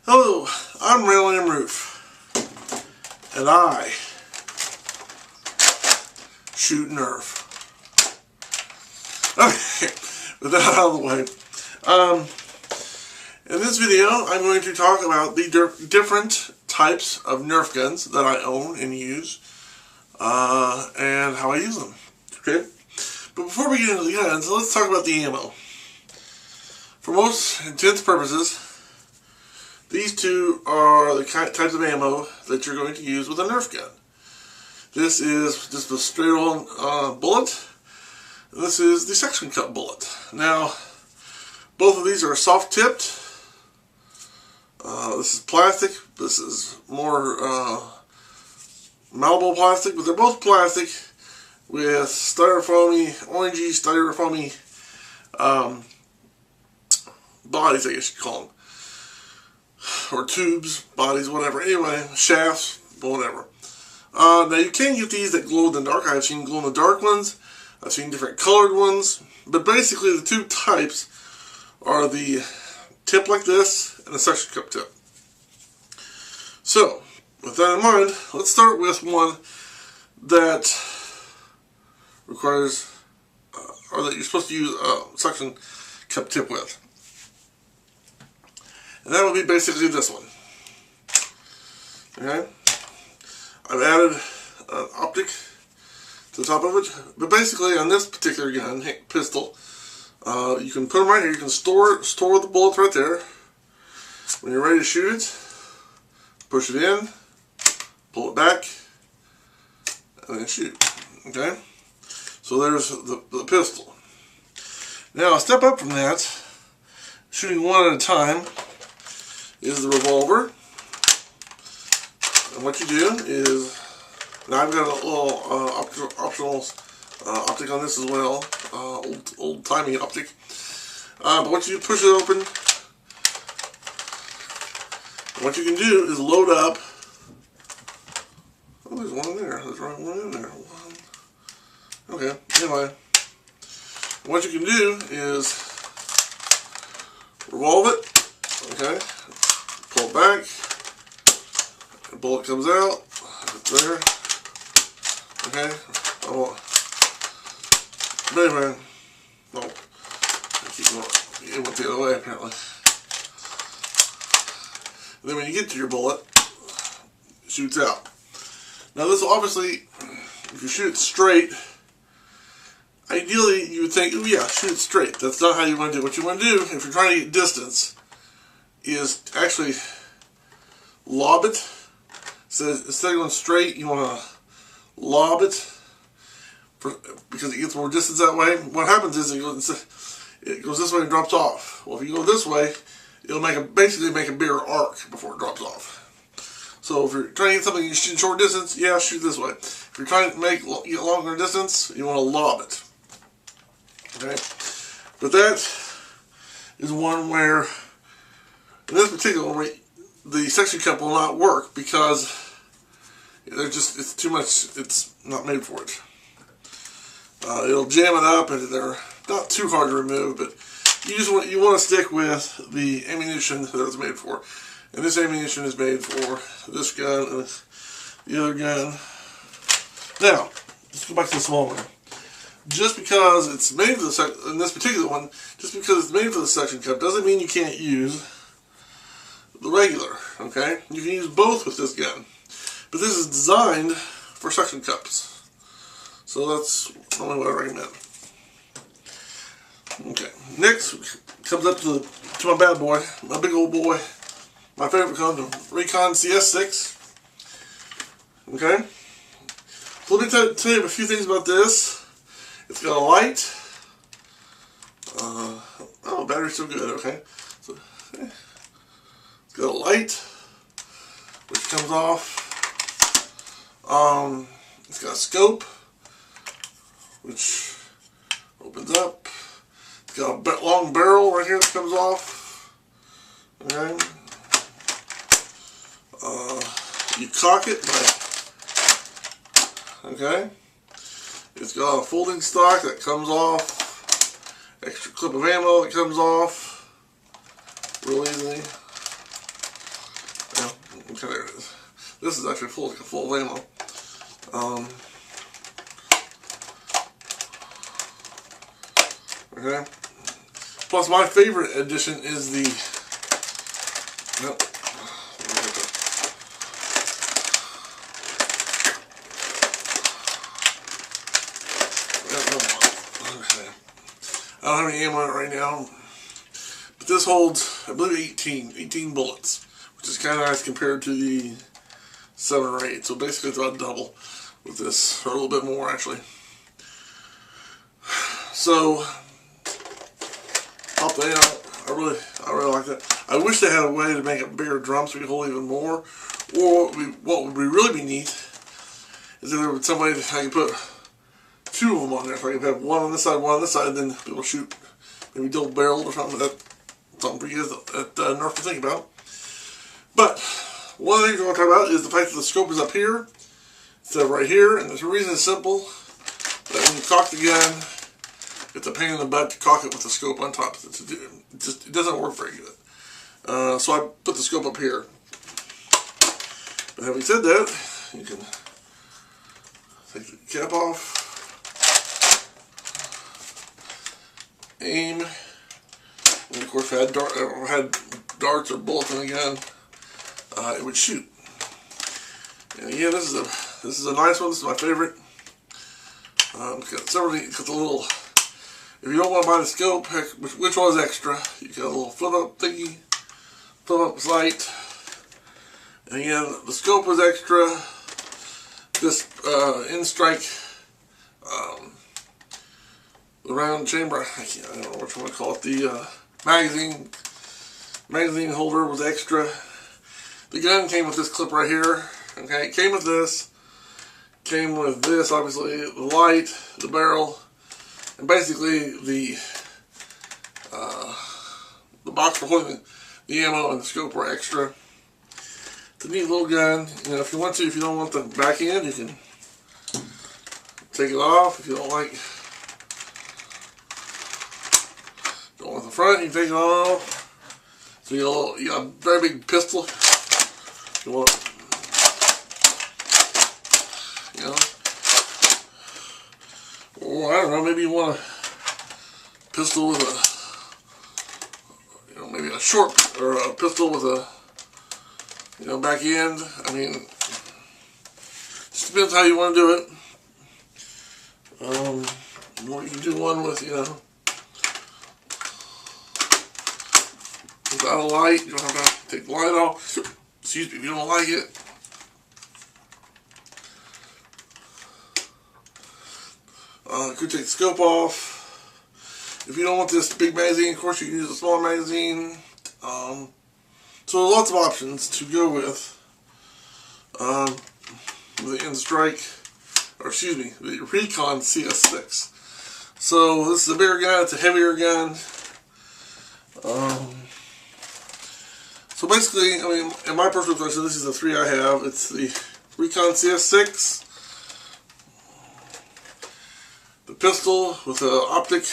Hello, I'm Randall and Rueff, and I shoot Nerf. Okay, with that out of the way, in this video I'm going to talk about the different types of Nerf guns that I own and use, and how I use them. Okay, but before we get into the guns, let's talk about the ammo. For most intents purposes, these two are the types of ammo that you're going to use with a Nerf gun. This is just a straight on bullet, and this is the suction cup bullet. Now, both of these are soft tipped. This is plastic. This is more malleable plastic, but they're both plastic with styrofoamy, orangey styrofoamy bodies, I guess you'd call them. Or tubes, bodies, whatever. Anyway, shafts, whatever. Now you can get these that glow in the dark. I've seen glow in the dark ones. I've seen different colored ones. But basically the two types are the tip like this and the suction cup tip. So, with that in mind, let's start with one that requires, or that you're supposed to use a suction cup tip with. And that would be basically this one. Okay? I've added an optic to the top of it. But basically on this particular gun, pistol, you can put them right here. You can store the bullets right there. When you're ready to shoot it, push it in, pull it back, and then shoot. Okay? So there's the pistol. Now a step up from that, shooting one at a time, is the revolver. And what you do is, now I've got a little optional optic on this as well, old timey optic. But what you do, push it open. And what you can do is load up. Oh, there's one in there. There's one in there. Okay. Anyway, what you can do is revolve it. Okay. Pull it back, the bullet comes out, it's there, okay, but anyway, no, I keep going, it went the other way apparently. And then when you get to your bullet, it shoots out. Now this will obviously, if you shoot it straight, ideally you would think, oh yeah, shoot it straight. That's not how you want to do it. What you want to do, if you're trying to get distance, is actually lob it. So instead of going straight, you want to lob it because it gets more distance that way. What happens is it goes this way and drops off. Well, if you go this way, it'll basically make a bigger arc before it drops off. So if you're trying to get something you shoot short distance, yeah, shoot this way. If you're trying to get longer distance, you want to lob it. Okay, but that is one where, in this particular one, the suction cup will not work because it's too much, it's not made for it. It'll jam it up and they're not too hard to remove, but you want to stick with the ammunition that it's made for. And this ammunition is made for this gun and the other gun. Now, let's go back to the small one. Just because it's made for in this particular one, just because it's made for the suction cup doesn't mean you can't use the regular, okay? You can use both with this gun. But this is designed for suction cups. So that's only what I recommend. Okay, next comes up to my bad boy, my big old boy, my favorite gun, the Recon CS6. Okay? So let me tell you a few things about this. It's got a light. Oh, battery's still good, okay. So, it's got a light, which comes off. It's got a scope, which opens up. It's got a long barrel right here that comes off. Okay. You cock it, okay. It's got a folding stock that comes off. Extra clip of ammo that comes off real easily. Okay, there it is. This is actually full of ammo. Okay. Plus, my favorite addition is the. Nope. Okay. I don't have any ammo in it right now, but this holds, I believe, 18 bullets, which is kind of nice compared to the 7 or 8. So basically, it's about double with this, or a little bit more actually. So. Pop that out. I really like that. I wish they had a way to make a bigger drum so we could hold even more. Or what would really be neat is if there was some way that I could put 2 of them on there. If I could have one on this side, one on this side, then people shoot maybe double barreled or something. That's something for you guys at Nerf to think about. But one of the things I want to talk about is the fact that the scope is up here instead of right here. And the reason is simple: that when you cock the gun, it's a pain in the butt to cock it with the scope on top. It doesn't work very good. So I put the scope up here. But having said that, you can take the cap off, aim, and of course if I had darts or bullets in the gun, it would shoot. And again, this is a nice one. This is my favorite. It's got the little. If you don't want to buy the scope, which one is extra, you got a little flip up thingy, flip up sight. And again, the scope was extra. This in-strike, the round chamber, I don't know what you want to call it, the magazine holder was extra. The gun came with this clip right here. Okay, it came with this. Came with this, obviously, the light, the barrel. And basically, the box for holding the ammo and the scope were extra. It's a neat little gun. You know, if you want to, if you don't want the back end, you can take it off. If you don't want the front, you can take it off. So you got a very big pistol. You want, you know. Or I don't know, maybe you want a pistol with maybe a short, or a pistol with a, back end. I mean, just depends how you want to do it. Or you can do one with, without a light. You don't have to take the light off. Excuse me, if you don't like it. You could take the scope off. If you don't want this big magazine, of course you can use a smaller magazine. So lots of options to go with the N.r.a, or excuse me, the Recon CS6. So this is a bigger gun, it's a heavier gun. So basically, I mean, in my personal collection, this is the 3 I have. It's the Recon CS6, the pistol with the optic,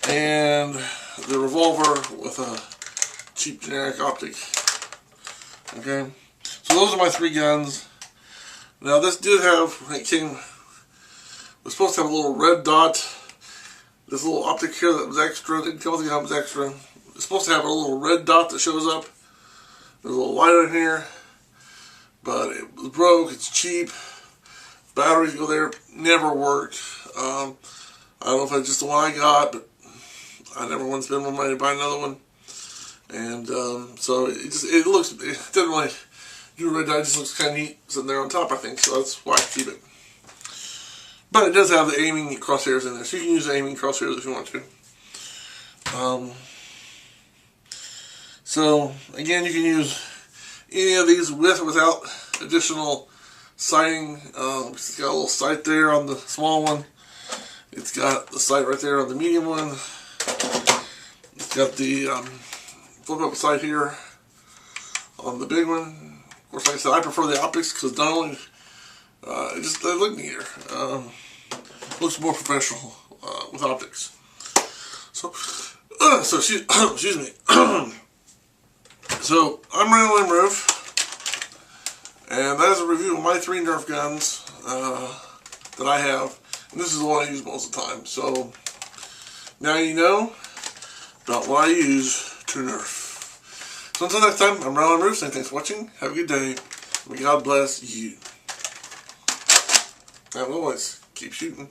and the revolver with a cheap generic optic. Okay, so those are my 3 guns. Now this did have, was supposed to have a little red dot. This little optic here that was extra, didn't come with the gun, was extra. It's supposed to have a little red dot that shows up. There's a little light in here, but it was broke, it's cheap. Batteries go there, never worked. I don't know if that's just the one I got, but I never want to spend more money to buy another one. And so it doesn't really do red dot, it just looks kind of neat sitting there on top, I think, so that's why I keep it. But it does have the aiming crosshairs in there, so you can use the aiming crosshairs if you want to. So again, you can use any of these with or without additional sighting. It's got a little sight there on the small one. It's got the sight right there on the medium one. It's got the flip up sight here on the big one. Of course, like I said, I prefer the optics because not only they look neater, looks more professional with optics. So excuse me. So, I'm Randall and Rueff, and that is a review of my 3 Nerf guns that I have. And this is the one I use most of the time. So, now you know about what I use to Nerf. So until next time, I'm Randall and Rueff saying thanks for watching. Have a good day. May God bless you. And always, keep shooting.